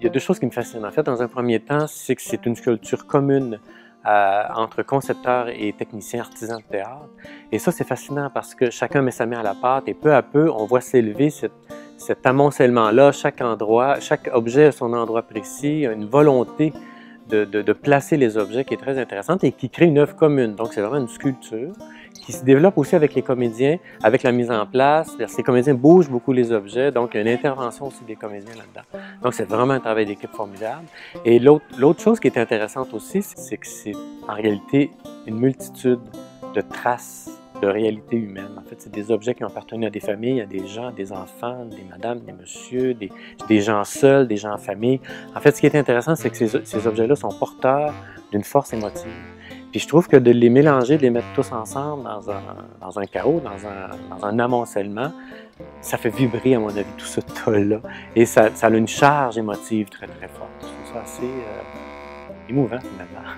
y a deux choses qui me fascinent. En fait, dans un premier temps, c'est que c'est une sculpture commune entre concepteurs et techniciens artisans de théâtre. Et ça, c'est fascinant parce que chacun met sa main à la pâte et peu à peu, on voit s'élever cet amoncellement-là. Chaque endroit, chaque objet a son endroit précis, il y a une volonté de placer les objets qui est très intéressante et qui crée une œuvre commune. Donc, c'est vraiment une sculpture qui se développe aussi avec les comédiens, avec la mise en place. Les comédiens bougent beaucoup les objets, donc il y a une intervention aussi des comédiens là-dedans. Donc, c'est vraiment un travail d'équipe formidable. Et l'autre chose qui est intéressante aussi, c'est que c'est en réalité une multitude de traces de réalité humaine. En fait, c'est des objets qui ont appartenu à des familles, à des gens, des enfants, des madames, des messieurs, des gens seuls, des gens en famille. En fait, ce qui est intéressant, c'est que ces objets-là sont porteurs d'une force émotive. Puis je trouve que de les mélanger, de les mettre tous ensemble dans un chaos, dans un amoncellement, ça fait vibrer, à mon avis, tout ce tas-là. Et ça a une charge émotive très, très forte. Je trouve ça assez émouvant, finalement.